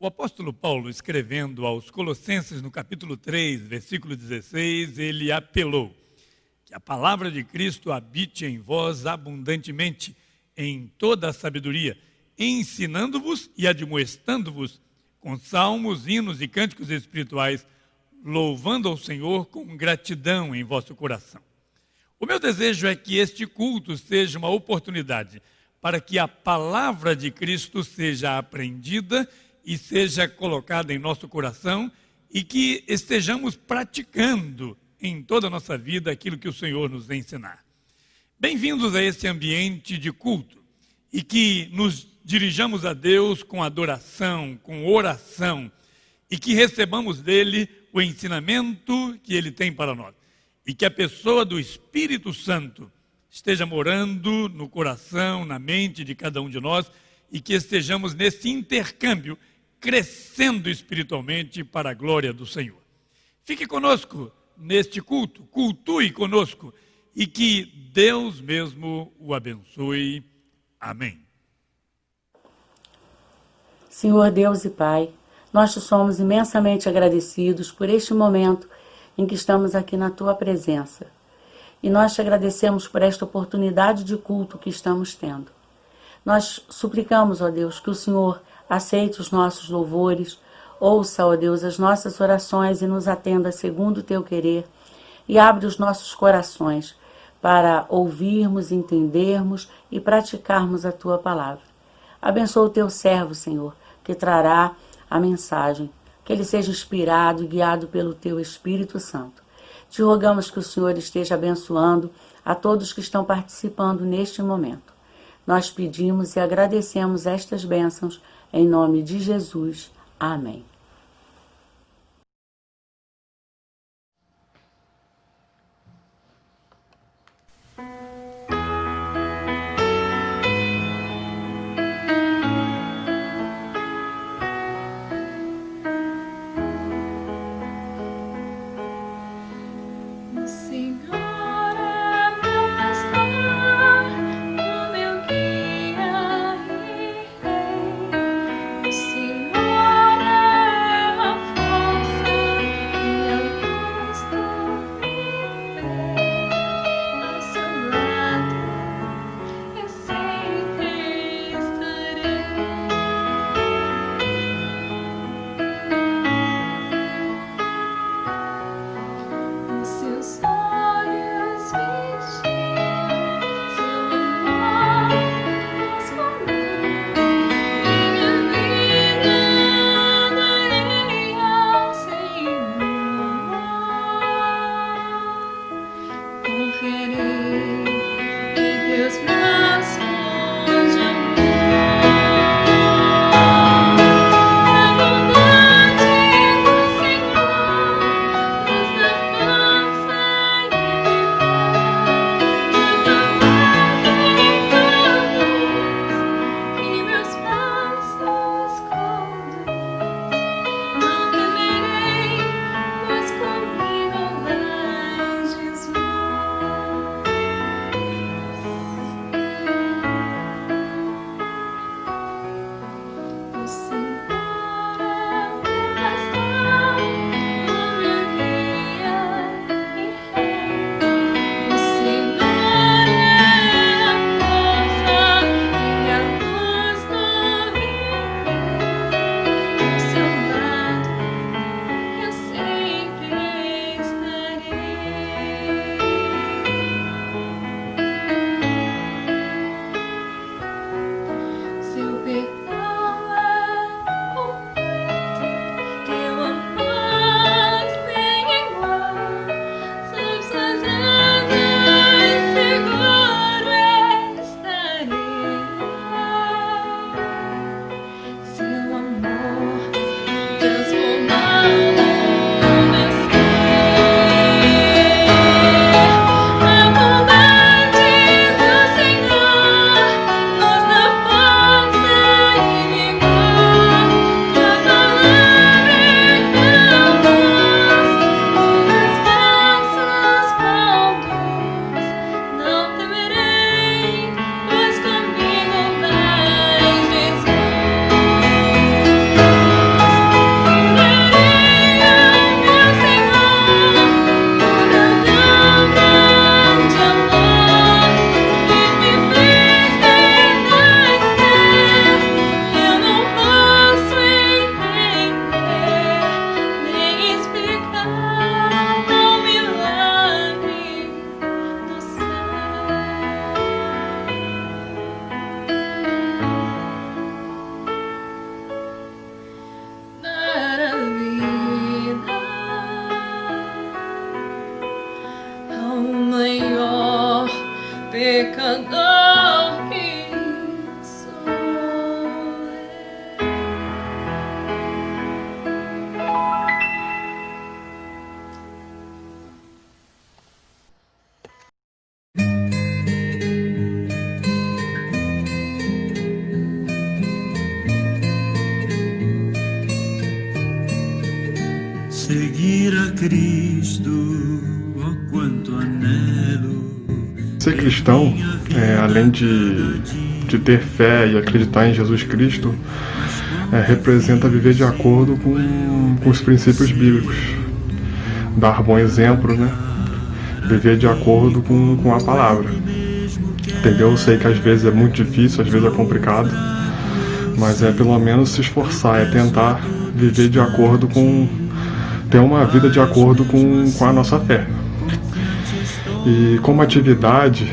O apóstolo Paulo, escrevendo aos Colossenses, no capítulo 3, versículo 16, ele apelou que a palavra de Cristo habite em vós abundantemente, em toda a sabedoria, ensinando-vos e admoestando-vos com salmos, hinos e cânticos espirituais, louvando ao Senhor com gratidão em vosso coração. O meu desejo é que este culto seja uma oportunidade para que a palavra de Cristo seja aprendida e seja colocada em nosso coração e que estejamos praticando em toda a nossa vida aquilo que o Senhor nos ensinar. Bem-vindos a esse ambiente de culto e que nos dirijamos a Deus com adoração, com oração e que recebamos dele o ensinamento que ele tem para nós e que a pessoa do Espírito Santo esteja morando no coração, na mente de cada um de nós e que estejamos nesse intercâmbio crescendo espiritualmente para a glória do Senhor. Fique conosco neste culto, cultue conosco e que Deus mesmo o abençoe. Amém. Senhor Deus e Pai, nós te somos imensamente agradecidos por este momento em que estamos aqui na Tua presença. E nós te agradecemos por esta oportunidade de culto que estamos tendo. Nós suplicamos, ó Deus, que o Senhor aceite os nossos louvores, ouça, ó Deus, as nossas orações e nos atenda segundo o Teu querer e abre os nossos corações para ouvirmos, entendermos e praticarmos a Tua palavra. Abençoa o Teu servo, Senhor, que trará a mensagem, que ele seja inspirado e guiado pelo Teu Espírito Santo. Te rogamos que o Senhor esteja abençoando a todos que estão participando neste momento. Nós pedimos e agradecemos estas bênçãos em nome de Jesus. Amém. pecador que sou. Seguir a Cristo, oh quanto anelo. Ser cristão, além de ter fé e acreditar em Jesus Cristo, representa viver de acordo com os princípios bíblicos, dar bom exemplo, né? Viver de acordo com a palavra, entendeu? Eu sei que às vezes é muito difícil, às vezes é complicado, mas é pelo menos se esforçar, é tentar viver de acordo ter uma vida de acordo com a nossa fé. E como atividade,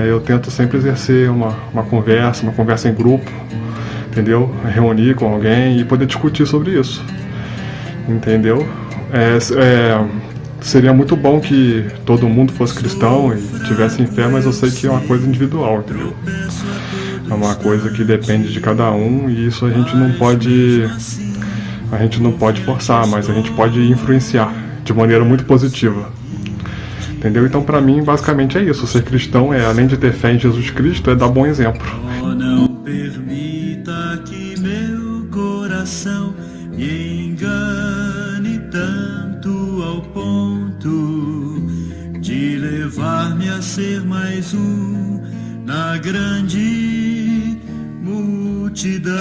eu tento sempre exercer uma conversa em grupo, entendeu? Reunir com alguém e poder discutir sobre isso, entendeu? Seria muito bom que todo mundo fosse cristão e tivesse fé, mas eu sei que é uma coisa individual, entendeu? É uma coisa que depende de cada um e isso a gente não pode forçar, mas a gente pode influenciar de maneira muito positiva. Entendeu? Então, para mim, basicamente é isso. Ser cristão além de ter fé em Jesus Cristo, é dar bom exemplo. Oh, não permita que meu coração me engane tanto ao ponto de levar-me a ser mais um na grande multidão.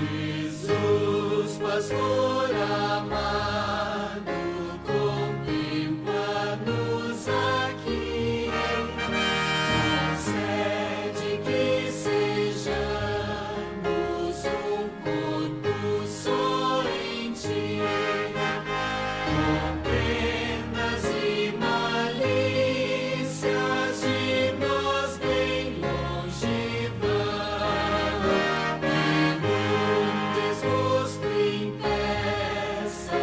Jesus, pastor amado, contempla-nos aqui. Concede que sejamos um corpo só em ti. Com penas e malícias de nós bem longe vão. Desgosto impeça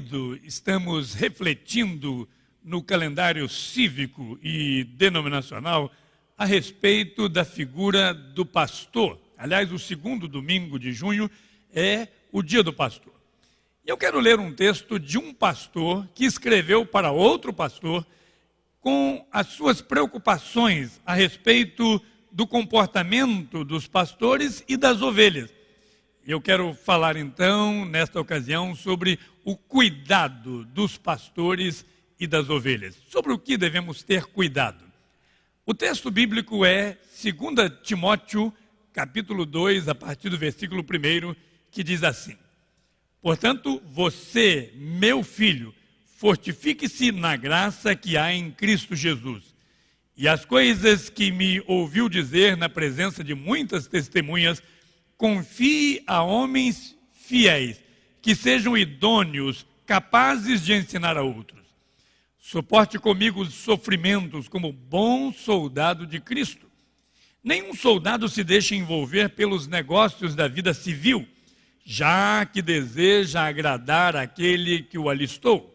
período estamos refletindo no calendário cívico e denominacional a respeito da figura do pastor. Aliás, o segundo domingo de junho é o dia do pastor. E eu quero ler um texto de um pastor que escreveu para outro pastor com as suas preocupações a respeito do comportamento dos pastores e das ovelhas. Eu quero falar então, nesta ocasião, sobre o cuidado dos pastores e das ovelhas. Sobre o que devemos ter cuidado. O texto bíblico é 2 Timóteo, capítulo 2, a partir do versículo 1, que diz assim: Portanto, você, meu filho, fortifique-se na graça que há em Cristo Jesus. E as coisas que me ouviu dizer na presença de muitas testemunhas, confie a homens fiéis, que sejam idôneos, capazes de ensinar a outros. Suporte comigo os sofrimentos como bom soldado de Cristo. Nenhum soldado se deixa envolver pelos negócios da vida civil, já que deseja agradar aquele que o alistou.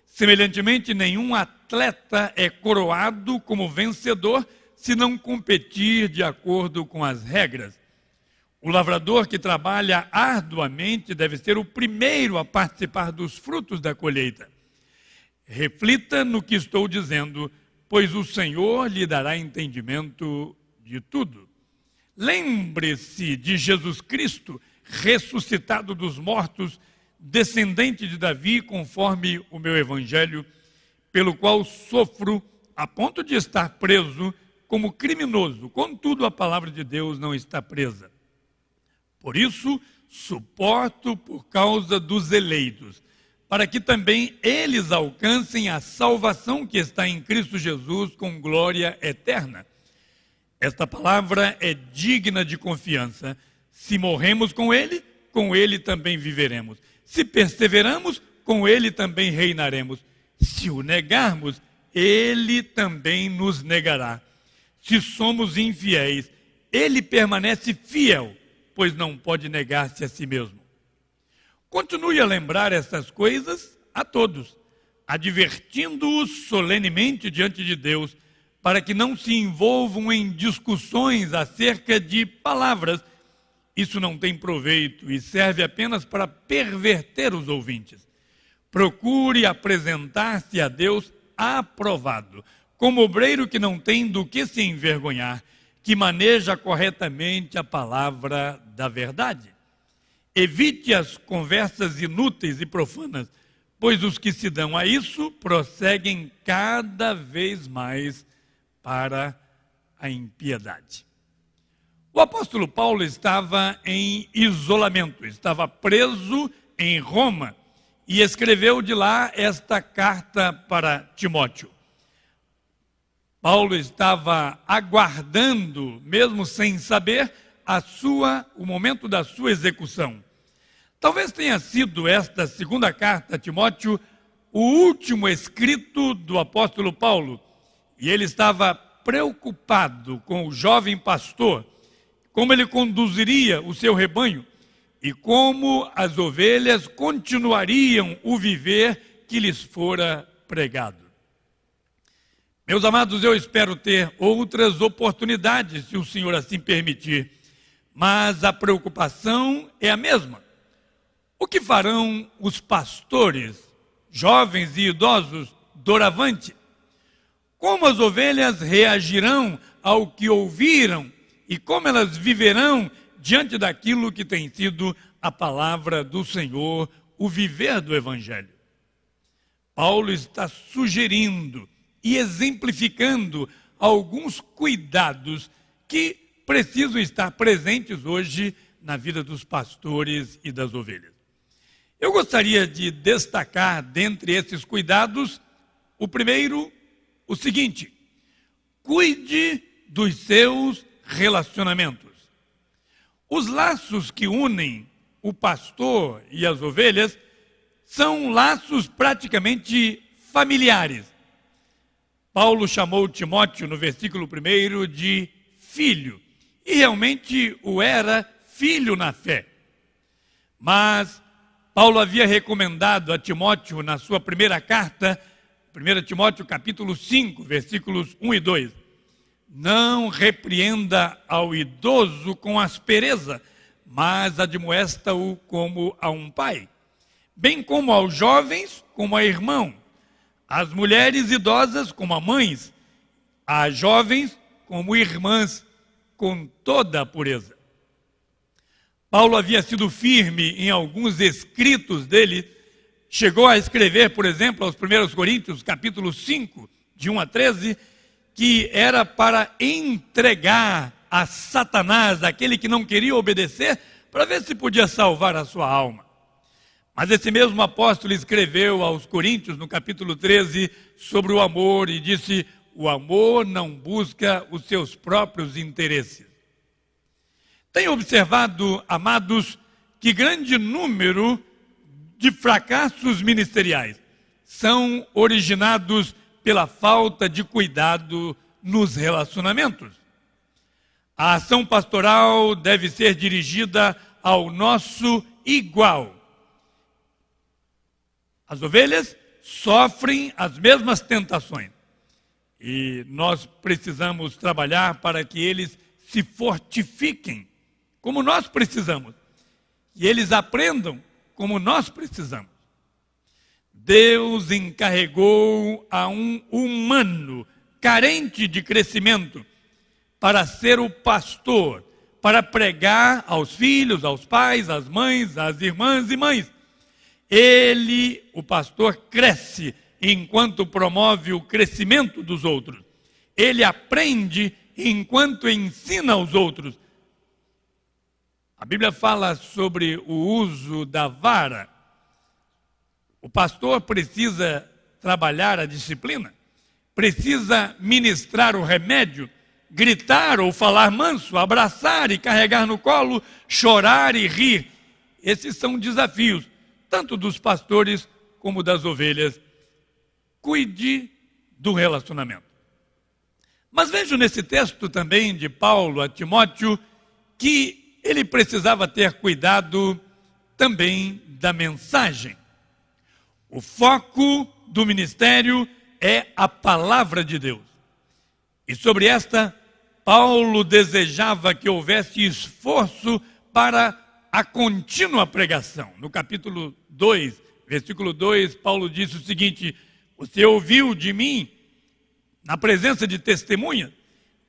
Semelhantemente, nenhum atleta é coroado como vencedor se não competir de acordo com as regras. O lavrador que trabalha arduamente deve ser o primeiro a participar dos frutos da colheita. Reflita no que estou dizendo, pois o Senhor lhe dará entendimento de tudo. Lembre-se de Jesus Cristo, ressuscitado dos mortos, descendente de Davi, conforme o meu evangelho, pelo qual sofro a ponto de estar preso como criminoso. Contudo, a palavra de Deus não está presa. Por isso, suporto por causa dos eleitos, para que também eles alcancem a salvação que está em Cristo Jesus com glória eterna. Esta palavra é digna de confiança. Se morremos com ele também viveremos. Se perseveramos, com ele também reinaremos. Se o negarmos, ele também nos negará. Se somos infiéis, ele permanece fiel, pois não pode negar-se a si mesmo. Continue a lembrar essas coisas a todos, advertindo-os solenemente diante de Deus, para que não se envolvam em discussões acerca de palavras. Isso não tem proveito e serve apenas para perverter os ouvintes. Procure apresentar-se a Deus aprovado, como obreiro que não tem do que se envergonhar, que maneja corretamente a palavra da verdade. Evite as conversas inúteis e profanas, pois os que se dão a isso prosseguem cada vez mais para a impiedade. O apóstolo Paulo estava em isolamento, estava preso em Roma e escreveu de lá esta carta para Timóteo. Paulo estava aguardando, mesmo sem saber, o momento da sua execução. Talvez tenha sido esta segunda carta a Timóteo o último escrito do apóstolo Paulo, e ele estava preocupado com o jovem pastor, como ele conduziria o seu rebanho e como as ovelhas continuariam o viver que lhes fora pregado. Meus amados, eu espero ter outras oportunidades, se o Senhor assim permitir, mas a preocupação é a mesma. O que farão os pastores, jovens e idosos, doravante? Como as ovelhas reagirão ao que ouviram e como elas viverão diante daquilo que tem sido a palavra do Senhor, o viver do Evangelho? Paulo está sugerindo e exemplificando alguns cuidados que precisam estar presentes hoje na vida dos pastores e das ovelhas. Eu gostaria de destacar, dentre esses cuidados, o primeiro, o seguinte: cuide dos seus relacionamentos. Os laços que unem o pastor e as ovelhas são laços praticamente familiares. Paulo chamou Timóteo, no versículo 1, de filho, e realmente o era filho na fé. Mas Paulo havia recomendado a Timóteo na sua primeira carta, 1 Timóteo capítulo 5, versículos 1 e 2. Não repreenda ao idoso com aspereza, mas admoesta-o como a um pai, bem como aos jovens como a irmão, às mulheres idosas como a mães, às jovens como irmãs, com toda a pureza. Paulo havia sido firme em alguns escritos dele, chegou a escrever, por exemplo, aos 1 Coríntios, capítulo 5, de 1 a 13, que era para entregar a Satanás, aquele que não queria obedecer, para ver se podia salvar a sua alma. Mas esse mesmo apóstolo escreveu aos Coríntios, no capítulo 13, sobre o amor e disse: o amor não busca os seus próprios interesses. Tenho observado, amados, que grande número de fracassos ministeriais são originados pela falta de cuidado nos relacionamentos. A ação pastoral deve ser dirigida ao nosso igual. As ovelhas sofrem as mesmas tentações e nós precisamos trabalhar para que eles se fortifiquem como nós precisamos, e eles aprendam como nós precisamos. Deus encarregou a um humano carente de crescimento para ser o pastor, para pregar aos filhos, aos pais, às mães, às irmãs e mães. Ele, o pastor, cresce enquanto promove o crescimento dos outros. Ele aprende enquanto ensina aos outros. A Bíblia fala sobre o uso da vara. O pastor precisa trabalhar a disciplina, precisa ministrar o remédio, gritar ou falar manso, abraçar e carregar no colo, chorar e rir. Esses são desafios, tanto dos pastores como das ovelhas. Cuide do relacionamento. Mas vejo nesse texto também de Paulo a Timóteo que ele precisava ter cuidado também da mensagem. O foco do ministério é a palavra de Deus. E sobre esta, Paulo desejava que houvesse esforço para a contínua pregação. No capítulo 2, versículo 2, Paulo disse o seguinte: você ouviu de mim na presença de testemunhas,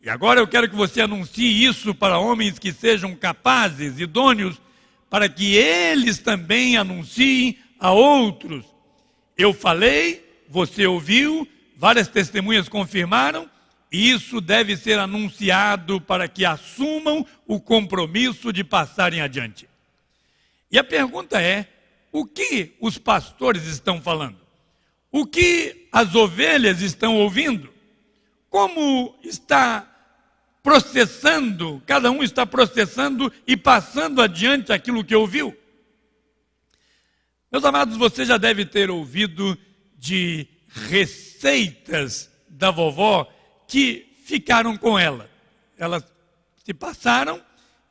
e agora eu quero que você anuncie isso para homens que sejam capazes, idôneos, para que eles também anunciem a outros. Eu falei, você ouviu, várias testemunhas confirmaram, e isso deve ser anunciado para que assumam o compromisso de passarem adiante. E a pergunta é: o que os pastores estão falando? O que as ovelhas estão ouvindo? Como está processando, cada um está processando e passando adiante aquilo que ouviu? Meus amados, você já deve ter ouvido de receitas da vovó que ficaram com ela. Elas se passaram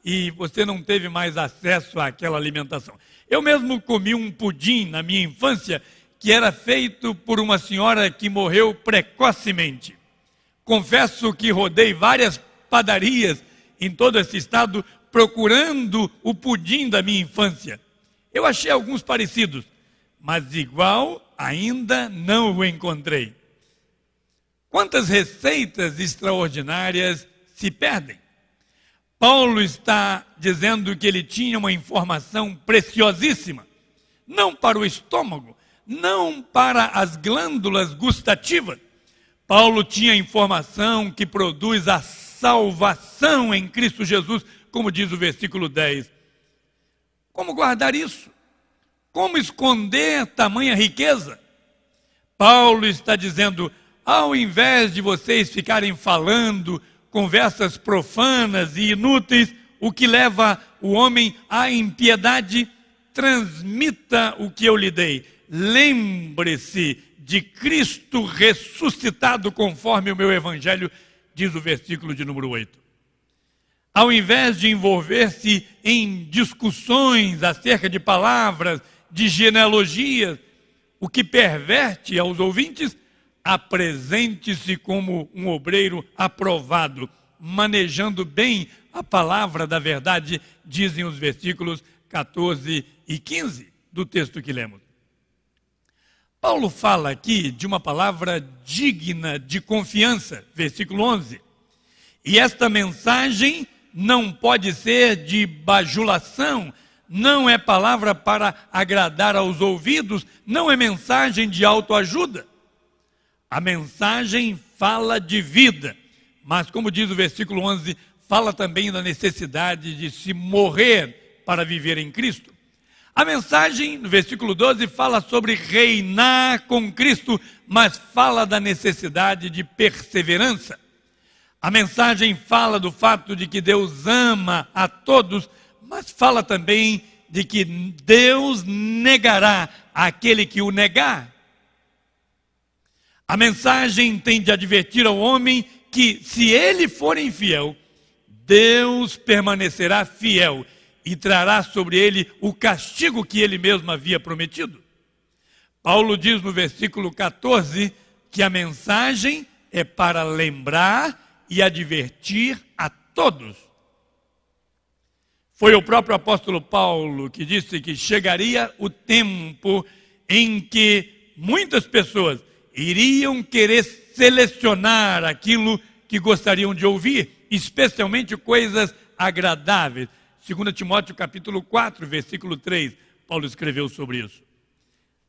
e você não teve mais acesso àquela alimentação. Eu mesmo comi um pudim na minha infância que era feito por uma senhora que morreu precocemente. Confesso que rodei várias padarias em todo esse estado procurando o pudim da minha infância. Eu achei alguns parecidos, mas igual ainda não o encontrei. Quantas receitas extraordinárias se perdem? Paulo está dizendo que ele tinha uma informação preciosíssima, não para o estômago, não para as glândulas gustativas. Paulo tinha informação que produz a salvação em Cristo Jesus, como diz o versículo 10. Como guardar isso? Como esconder tamanha riqueza? Paulo está dizendo: ao invés de vocês ficarem falando conversas profanas e inúteis, o que leva o homem à impiedade, transmita o que eu lhe dei. Lembre-se de Cristo ressuscitado conforme o meu evangelho, diz o versículo de número 8. Ao invés de envolver-se em discussões acerca de palavras de genealogias, o que perverte aos ouvintes. Apresente-se como um obreiro aprovado, manejando bem a palavra da verdade, dizem os versículos 14 e 15 do texto que lemos. Paulo fala aqui de uma palavra digna de confiança, versículo 11. E esta mensagem não pode ser de bajulação, não é palavra para agradar aos ouvidos, não é mensagem de autoajuda. A mensagem fala de vida, mas como diz o versículo 11, fala também da necessidade de se morrer para viver em Cristo. A mensagem, no versículo 12, fala sobre reinar com Cristo, mas fala da necessidade de perseverança. A mensagem fala do fato de que Deus ama a todos, mas fala também de que Deus negará aquele que o negar. A mensagem tem de advertir ao homem que, se ele for infiel, Deus permanecerá fiel e trará sobre ele o castigo que ele mesmo havia prometido. Paulo diz no versículo 14 que a mensagem é para lembrar e advertir a todos. Foi o próprio apóstolo Paulo que disse que chegaria o tempo em que muitas pessoas iriam querer selecionar aquilo que gostariam de ouvir, especialmente coisas agradáveis. 2 Timóteo capítulo 4, versículo 3, Paulo escreveu sobre isso.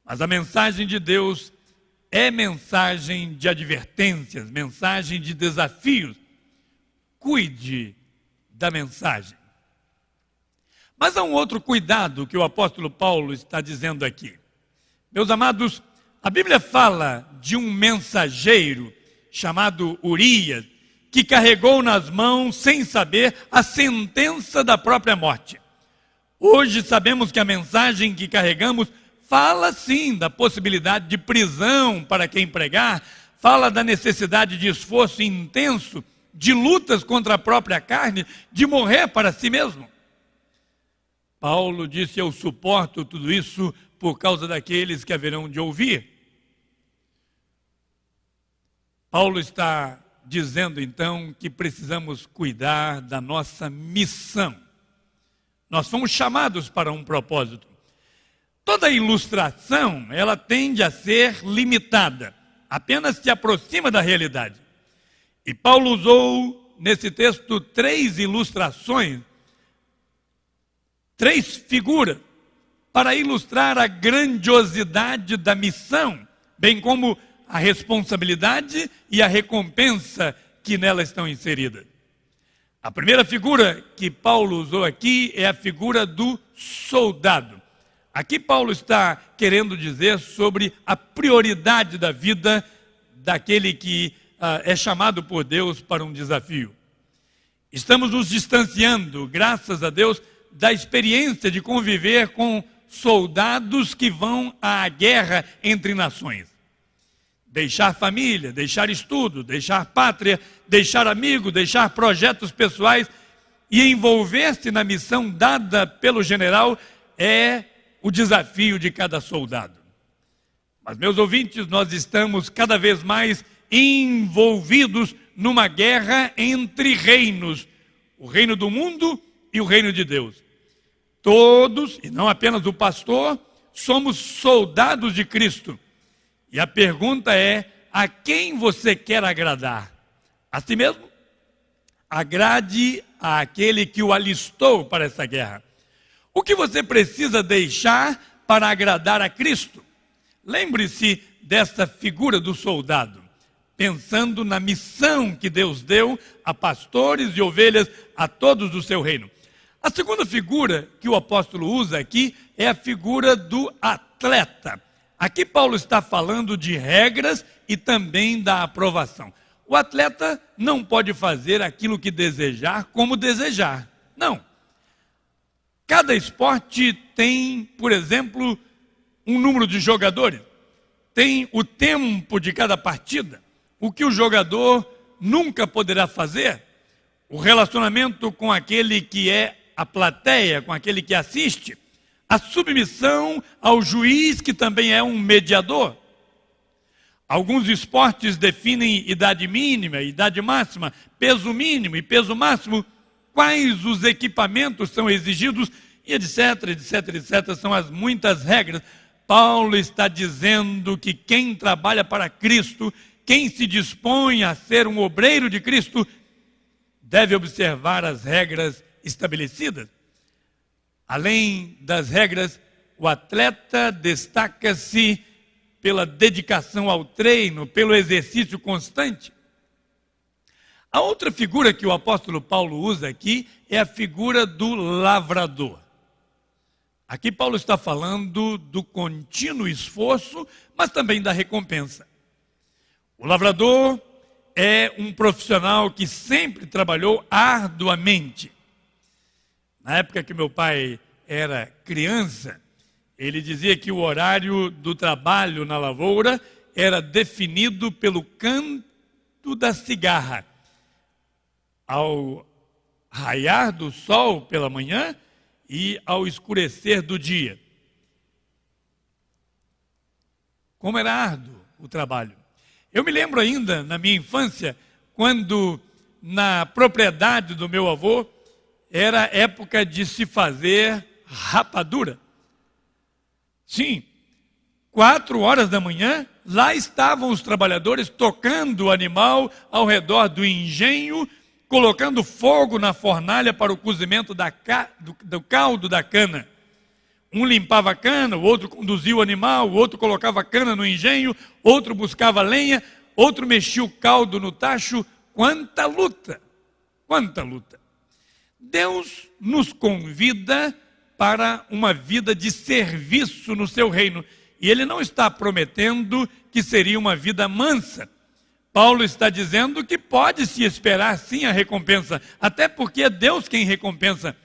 Mas a mensagem de Deus é mensagem de advertências, mensagem de desafios. Cuide da mensagem. Mas há um outro cuidado que o apóstolo Paulo está dizendo aqui. Meus amados, a Bíblia fala de um mensageiro chamado Urias, que carregou nas mãos, sem saber, a sentença da própria morte. Hoje sabemos que a mensagem que carregamos fala sim da possibilidade de prisão para quem pregar, fala da necessidade de esforço intenso, de lutas contra a própria carne, de morrer para si mesmo. Paulo disse: eu suporto tudo isso por causa daqueles que haverão de ouvir. Paulo está dizendo então que precisamos cuidar da nossa missão. Nós fomos chamados para um propósito. Toda ilustração, ela tende a ser limitada, apenas se aproxima da realidade. E Paulo usou nesse texto 3 ilustrações, 3 figuras, para ilustrar a grandiosidade da missão, bem como a responsabilidade e a recompensa que nela estão inseridas. A primeira figura que Paulo usou aqui é a figura do soldado. Aqui Paulo está querendo dizer sobre a prioridade da vida daquele que é chamado por Deus para um desafio. Estamos nos distanciando, graças a Deus, da experiência de conviver com soldados que vão à guerra entre nações. Deixar família, deixar estudo, deixar pátria, deixar amigo, deixar projetos pessoais e envolver-se na missão dada pelo general é o desafio de cada soldado. Mas, meus ouvintes, nós estamos cada vez mais envolvidos numa guerra entre reinos, o reino do mundo e o reino de Deus. Todos, e não apenas o pastor, somos soldados de Cristo. E a pergunta é: a quem você quer agradar? A si mesmo? Agrade àquele que o alistou para essa guerra. O que você precisa deixar para agradar a Cristo? Lembre-se dessa figura do soldado, pensando na missão que Deus deu a pastores e ovelhas a todos do seu reino. A segunda figura que o apóstolo usa aqui é a figura do atleta. Aqui Paulo está falando de regras e também da aprovação. O atleta não pode fazer aquilo que desejar como desejar. Não. Cada esporte tem, por exemplo, um número de jogadores. Tem o tempo de cada partida. O que o jogador nunca poderá fazer, o relacionamento com aquele que é a plateia, com aquele que assiste, A submissão ao juiz, que também é um mediador. Alguns esportes definem idade mínima, idade máxima, peso mínimo e peso máximo, quais os equipamentos são exigidos, e etc, etc, etc, são as muitas regras. Paulo está dizendo que quem trabalha para Cristo, quem se dispõe a ser um obreiro de Cristo, deve observar as regras estabelecidas. Além das regras, o atleta destaca-se pela dedicação ao treino, pelo exercício constante. A outra figura que o apóstolo Paulo usa aqui é a figura do lavrador. Aqui Paulo está falando do contínuo esforço, mas também da recompensa. O lavrador é um profissional que sempre trabalhou arduamente. Na época que meu pai era criança, ele dizia que o horário do trabalho na lavoura era definido pelo canto da cigarra. Ao raiar do sol pela manhã e ao escurecer do dia. Como era árduo o trabalho. Eu me lembro ainda, na minha infância, quando na propriedade do meu avô, era época de se fazer rapadura. Sim, 4 horas da manhã, lá estavam os trabalhadores tocando o animal ao redor do engenho, colocando fogo na fornalha para o cozimento do caldo da cana. Um limpava a cana, o outro conduzia o animal, o outro colocava a cana no engenho, outro buscava lenha, outro mexia o caldo no tacho. Quanta luta! Quanta luta! Deus nos convida para uma vida de serviço no seu reino. E Ele não está prometendo que seria uma vida mansa. Paulo está dizendo que pode-se esperar sim a recompensa, até porque é Deus quem recompensa.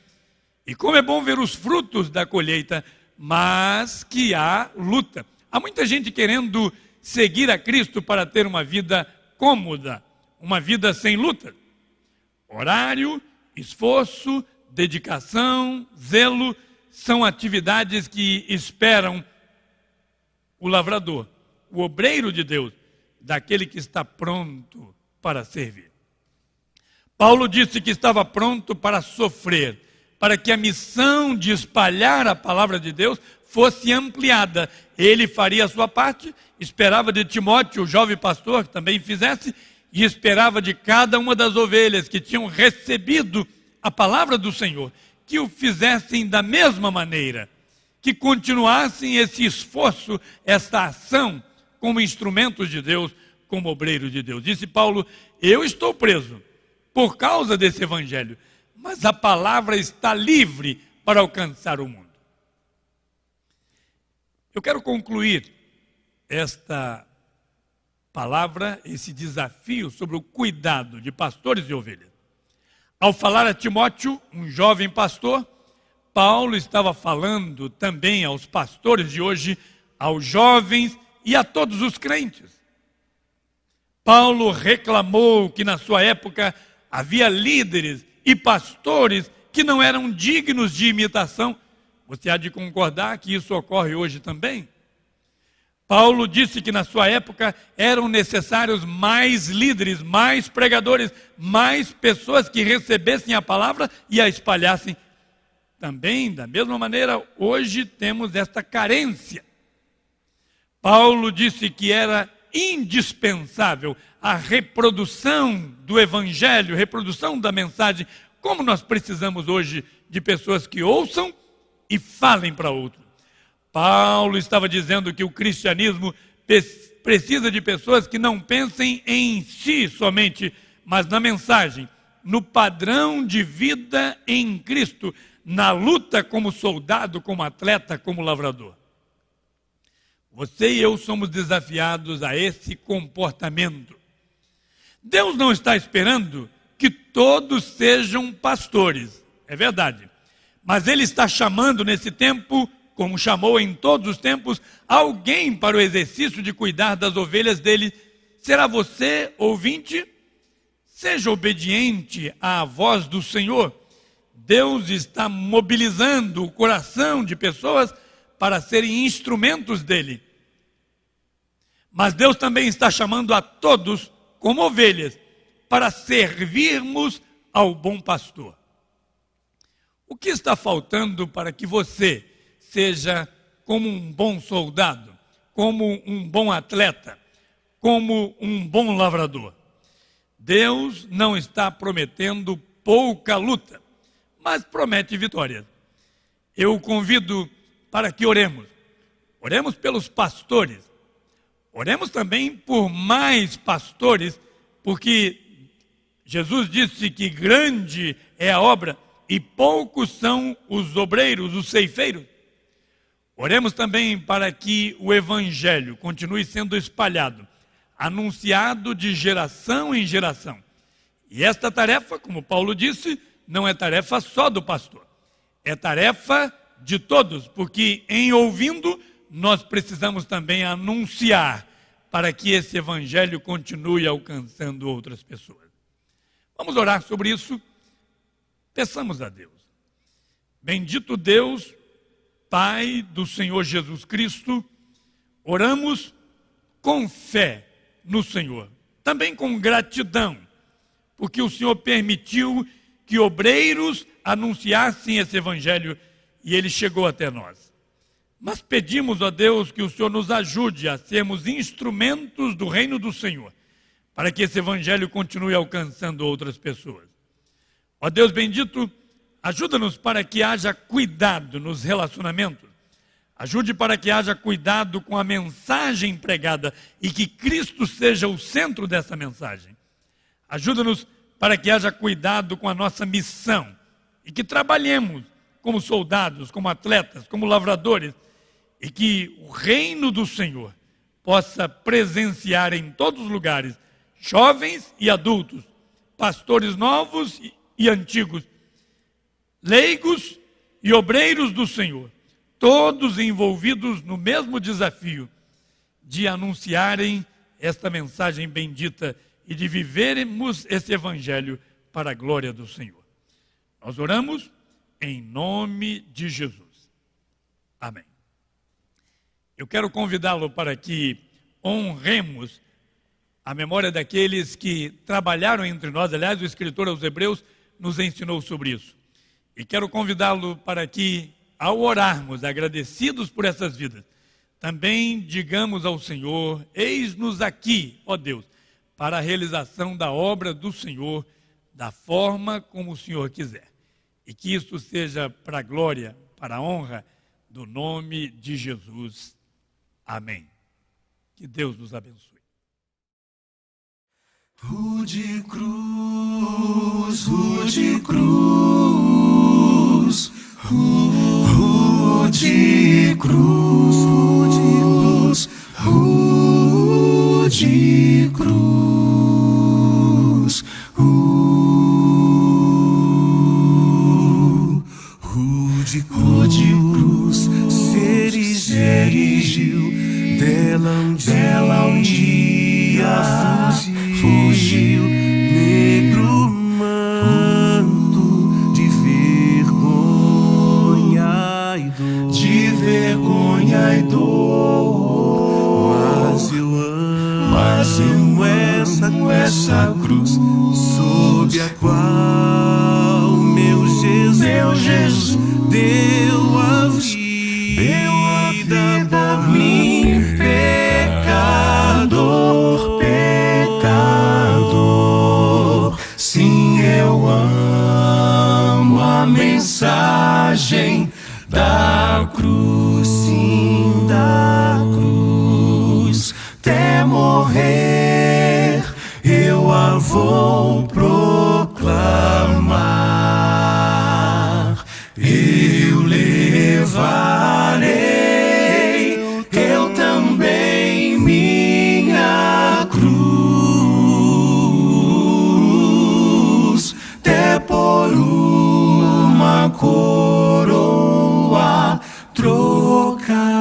E como é bom ver os frutos da colheita, mas que há luta. Há muita gente querendo seguir a Cristo para ter uma vida cômoda, uma vida sem luta. Horário, esforço, dedicação, zelo, são atividades que esperam o lavrador, o obreiro de Deus, daquele que está pronto para servir. Paulo disse que estava pronto para sofrer, para que a missão de espalhar a palavra de Deus fosse ampliada. Ele faria a sua parte, esperava de Timóteo, o jovem pastor, que também fizesse, e esperava de cada uma das ovelhas que tinham recebido a palavra do Senhor, que o fizessem da mesma maneira, que continuassem esse esforço, essa ação, como instrumentos de Deus, como obreiros de Deus. Disse Paulo, eu estou preso por causa desse evangelho, mas a palavra está livre para alcançar o mundo. Eu quero concluir esta palavra, esse desafio sobre o cuidado de pastores e ovelhas. Ao falar a Timóteo, um jovem pastor, Paulo estava falando também aos pastores de hoje, aos jovens e a todos os crentes. Paulo reclamou que na sua época havia líderes e pastores que não eram dignos de imitação. Você há de concordar que isso ocorre hoje também? Paulo disse que na sua época eram necessários mais líderes, mais pregadores, mais pessoas que recebessem a palavra e a espalhassem. Também, da mesma maneira, hoje temos esta carência. Paulo disse que era indispensável a reprodução do evangelho, reprodução da mensagem, como nós precisamos hoje de pessoas que ouçam e falem para outros. Paulo estava dizendo que o cristianismo precisa de pessoas que não pensem em si somente, mas na mensagem, no padrão de vida em Cristo, na luta como soldado, como atleta, como lavrador. Você e eu somos desafiados a esse comportamento. Deus não está esperando que todos sejam pastores, é verdade. Mas Ele está chamando nesse tempo, como chamou em todos os tempos, alguém para o exercício de cuidar das ovelhas dele. Será você, ouvinte? Seja obediente à voz do Senhor. Deus está mobilizando o coração de pessoas para serem instrumentos dele. Mas Deus também está chamando a todos, como ovelhas, para servirmos ao bom pastor. O que está faltando para que você seja como um bom soldado, como um bom atleta, como um bom lavrador? Deus não está prometendo pouca luta, mas promete vitória. Eu o convido para que oremos. Oremos pelos pastores. Oremos também por mais pastores, porque Jesus disse que grande é a obra e poucos são os obreiros, os ceifeiros. Oremos também para que o evangelho continue sendo espalhado, anunciado de geração em geração. E esta tarefa, como Paulo disse, não é tarefa só do pastor, é tarefa de todos, porque em ouvindo, nós precisamos também anunciar para que esse evangelho continue alcançando outras pessoas. Vamos orar sobre isso? Peçamos a Deus. Bendito Deus, Pai do Senhor Jesus Cristo, oramos com fé no Senhor, também com gratidão, porque o Senhor permitiu que obreiros anunciassem esse evangelho e ele chegou até nós. Mas pedimos a Deus que o Senhor nos ajude a sermos instrumentos do reino do Senhor, para que esse evangelho continue alcançando outras pessoas. Ó Deus bendito, ajuda-nos para que haja cuidado nos relacionamentos. Ajude para que haja cuidado com a mensagem pregada e que Cristo seja o centro dessa mensagem. Ajuda-nos para que haja cuidado com a nossa missão e que trabalhemos como soldados, como atletas, como lavradores, e que o reino do Senhor possa presenciar em todos os lugares jovens e adultos, pastores novos e antigos, leigos e obreiros do Senhor, todos envolvidos no mesmo desafio de anunciarem esta mensagem bendita e de vivermos esse evangelho para a glória do Senhor. Nós oramos em nome de Jesus. Amém. Eu quero convidá-lo para que honremos a memória daqueles que trabalharam entre nós. Aliás, o escritor aos Hebreus nos ensinou sobre isso. E quero convidá-lo para que, ao orarmos, agradecidos por essas vidas, também digamos ao Senhor: eis-nos aqui, ó Deus, para a realização da obra do Senhor, da forma como o Senhor quiser. E que isso seja para a glória, para a honra do nome de Jesus. Amém. Que Deus nos abençoe. Rude cruz, rude cruz, rude cruz, rude cruz, rude cruz, se erigiu, dela um dia fugiu, negro manto de vergonha e dor, mas eu amo essa cruz, sob a qual meu Jesus deu a vida por mim, pecador. Sim, eu amo a mensagem da cruz, sim, da cruz. Até morrer eu a vou proclamar. Eu levarei, eu também, minha cruz, até por uma coroa trocar.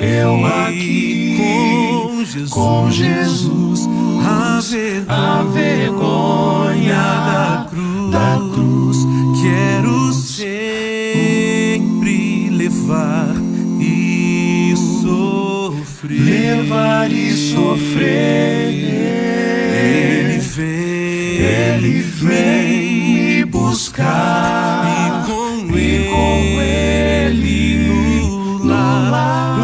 eu aqui com Jesus, a vergonha da cruz, quero sempre levar e sofrer. Ele vem me buscar e com ele no lar,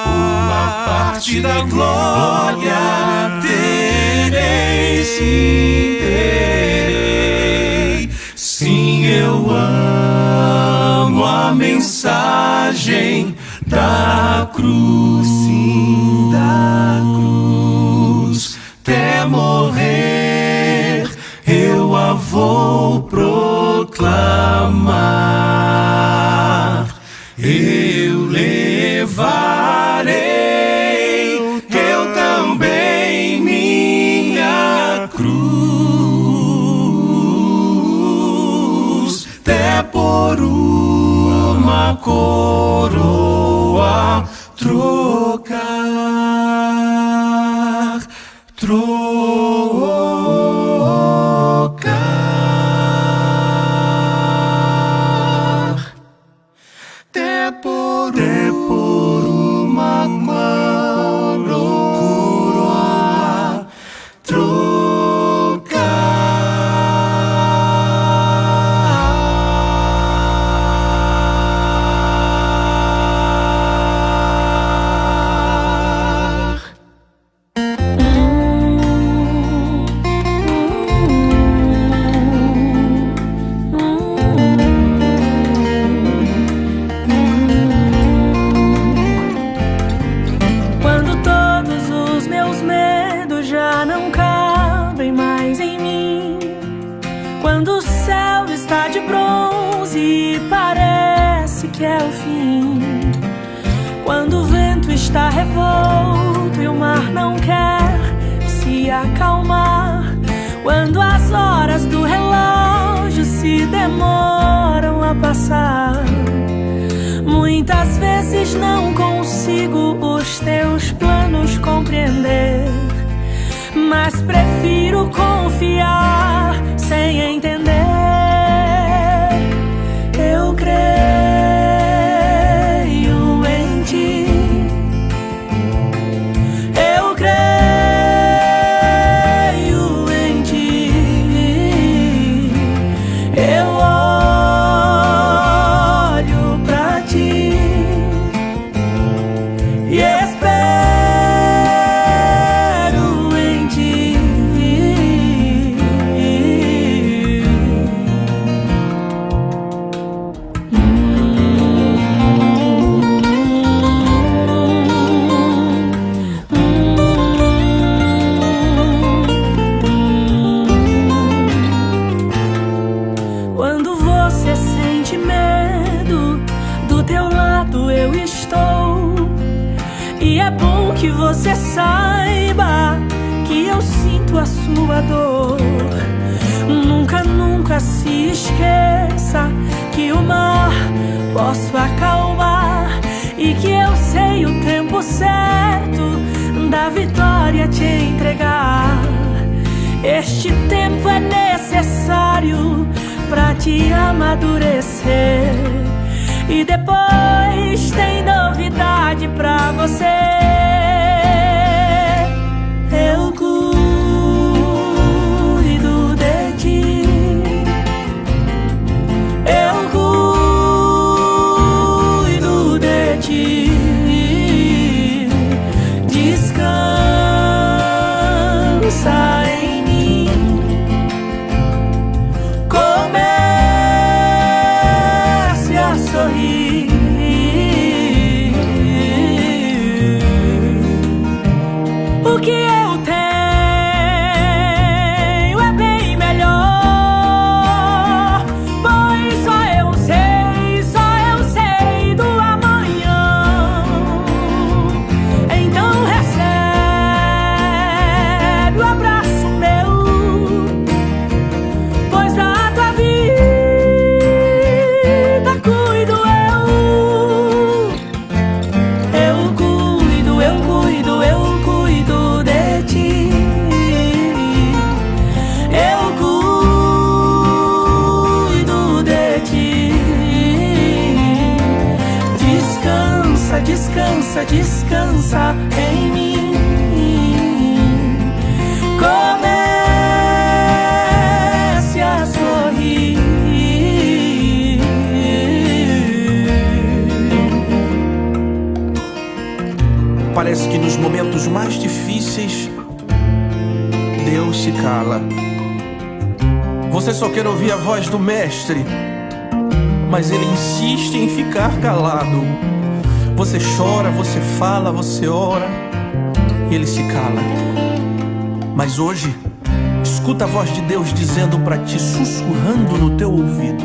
uma parte da glória terei. Sim, eu amo a mensagem da cruz, sim, da cruz. Até morrer eu a vou proclamar. Eu levarei eu também minha cruz, até por uma coroa trocar. Até por uma coroa Quando o céu está de bronze e parece que é o fim, quando o vento está revolto e o mar não quer se acalmar, quando as horas do relógio se demoram a passar, muitas vezes não consigo os teus planos compreender, mas prefiro confiar sem entender. Eu creio em ti, eu creio em ti, eu olho pra ti e espero em ti. Quando você sente medo, do teu lado eu estou. E é bom que você saiba que eu sinto a sua dor. Nunca, nunca se esqueça que o mar posso acalmar e que eu sei o tempo certo da vitória te entregar. Este tempo é necessário pra te amadurecer, e depois tem novidade pra você. Eu cuido de ti, eu cuido de ti. Descansa em mim, comece a sorrir. descansa, descansa em mim. Comece a sorrir. Parece que nos momentos mais difíceis Deus se cala. Você só quer ouvir a voz do mestre, mas ele insiste em ficar calado. Você chora, você fala, você ora, e ele se cala. Mas hoje, escuta a voz de Deus dizendo para ti, sussurrando no teu ouvido: